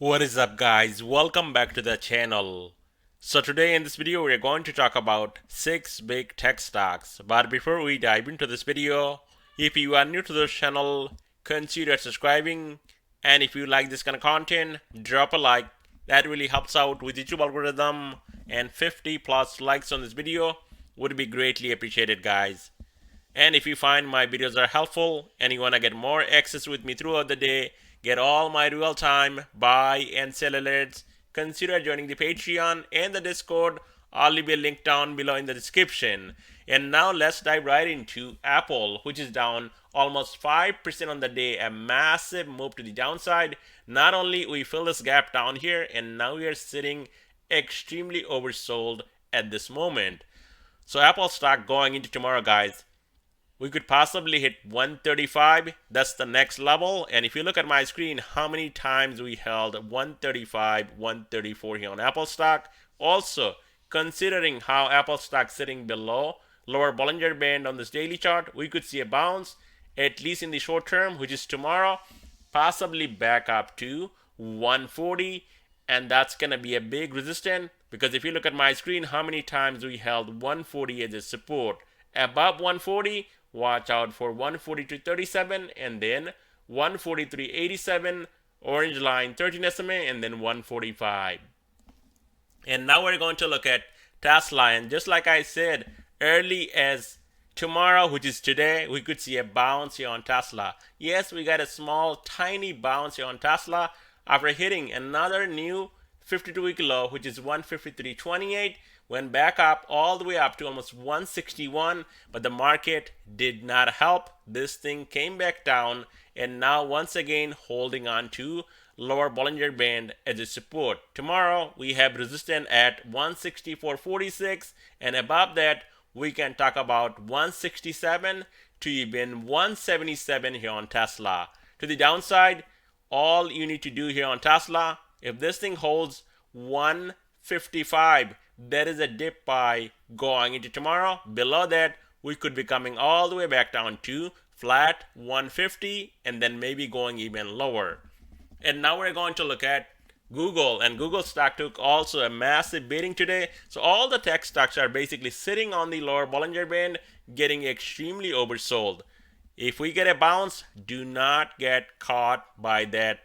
What is up, guys? Welcome back to the channel. So today in this video we are going to talk about 6 big tech stocks. But before we dive into this video, if you are new to this channel, consider subscribing, and if you like this kind of content, drop a like. That really helps out with YouTube algorithm, and 50 plus likes on this video would be greatly appreciated, guys. And if you find my videos are helpful and you want to get more access with me throughout the day, get all my real-time buy and sell alerts, consider joining the Patreon and the Discord. I'll leave a link down below in the description. And now let's dive right into Apple, which is down almost 5% on the day, a massive move to the downside. Not only we fill this gap down here, and now we are sitting extremely oversold at this moment. So Apple stock going into tomorrow, guys, we could possibly hit 135. That's the next level. And if you look at my screen, how many times we held 135, 134 here on Apple stock. Also, considering how Apple stock sitting below lower Bollinger Band on this daily chart, we could see a bounce, at least in the short term, which is tomorrow, possibly back up to 140. And that's going to be a big resistance, because if you look at my screen, how many times we held 140 as a support. Above 140, watch out for 142.37 and then 143.87, orange line 13 SMA, and then 145. And now we're going to look at Tesla, and just like I said, early as tomorrow, which is today, we could see a bounce here on Tesla. Yes, we got a small tiny bounce here on Tesla after hitting another new 52-week low, which is 153.28. Went back up all the way up to almost 161, but the market did not help. This thing came back down, and now once again holding on to lower Bollinger Band as a support. Tomorrow we have resistance at 164.46, and above that we can talk about 167 to even 177 here on Tesla. To the downside, all you need to do here on Tesla, if this thing holds 155, there is a dip buy going into tomorrow. Below that, we could be coming all the way back down to flat 150 and then maybe going even lower. And now we're going to look at Google, and Google stock took also a massive beating today. So all the tech stocks are basically sitting on the lower Bollinger Band, getting extremely oversold. If we get a bounce, do not get caught by that,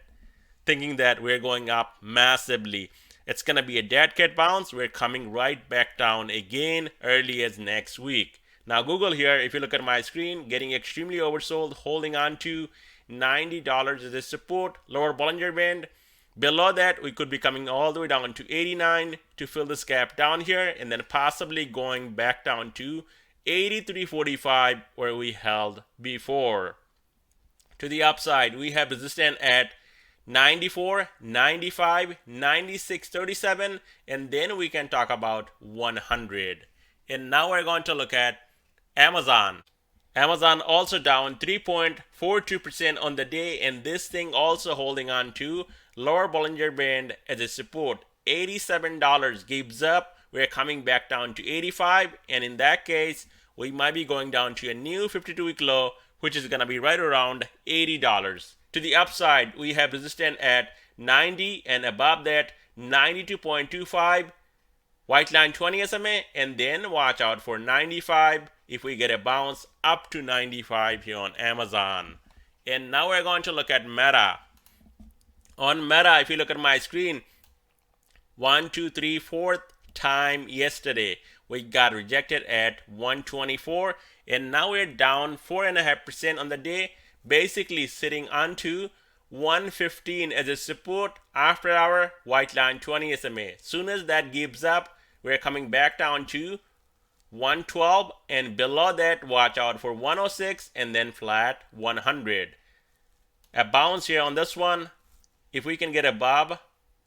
thinking that we're going up massively. It's going to be a dead cat bounce. We're coming right back down again early as next week. Now Google here, if you look at my screen, getting extremely oversold, holding on to $90 as a support, lower Bollinger Band. Below that, we could be coming all the way down to 89 to fill this gap down here, and then possibly going back down to 83.45 where we held before. To the upside, we have resistance at 94, 95, 96, 37, and then we can talk about 100. And now we're going to look at Amazon. Amazon also down 3.42% on the day, and this thing also holding on to lower Bollinger Band as a support. $87 gives up. We're coming back down to 85, and in that case, we might be going down to a new 52-week low, which is going to be right around $80. To the upside, we have resistance at 90, and above that 92.25, white line 20 SMA, and then watch out for 95 if we get a bounce up to 95 here on Amazon. And now we're going to look at Meta. On Meta, if you look at my screen, 1, 2, 3, 4th time yesterday, we got rejected at 124, and now we're down 4.5% on the day, basically sitting onto 115 as a support after our white line 20 SMA. Soon as that gives up, we're coming back down to 112, and below that, watch out for 106 and then flat 100. A bounce here on this one. If we can get above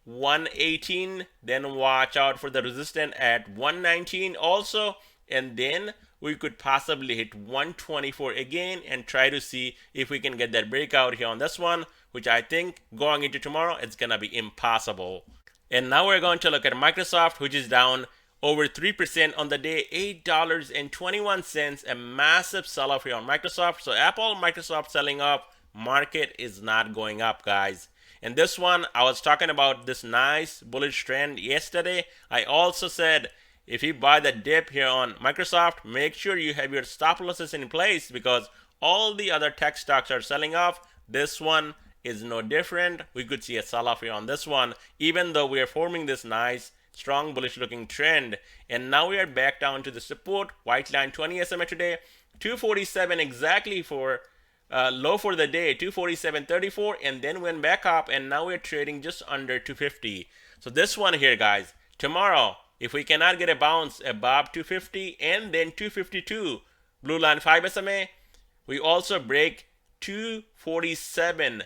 118, then watch out for the resistance at 119 also, and then we could possibly hit 124 again and try to see if we can get that breakout here on this one, which I think going into tomorrow it's gonna be impossible. And now we're going to look at Microsoft, which is down over 3% on the day, $8.21, a massive sell-off here on Microsoft. So Apple, Microsoft selling off, market is not going up, guys. And this one, I was talking about this nice bullish trend yesterday. I also said if you buy the dip here on Microsoft, make sure you have your stop losses in place because all the other tech stocks are selling off. This one is no different. We could see a sell off here on this one, even though we are forming this nice strong bullish looking trend. And now we are back down to the support white line 20 SMA today, 247 exactly for low for the day, 247.34, and then went back up, and now we're trading just under 250. So this one here, guys, tomorrow, if we cannot get a bounce above 250 and then 252 blue line 5 SMA, we also break 247.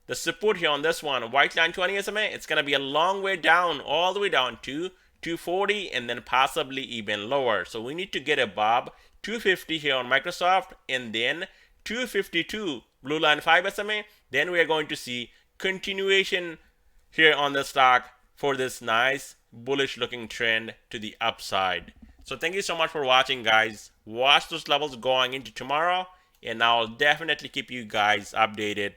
The support here on this one, white line 20 SMA, it's going to be a long way down, all the way down to 240 and then possibly even lower. So we need to get above 250 here on Microsoft and then 252 blue line 5 SMA. Then we are going to see continuation here on the stock for this nice bullish looking trend to the upside. So thank you so much for watching, guys. Watch those levels going into tomorrow, and I'll definitely keep you guys updated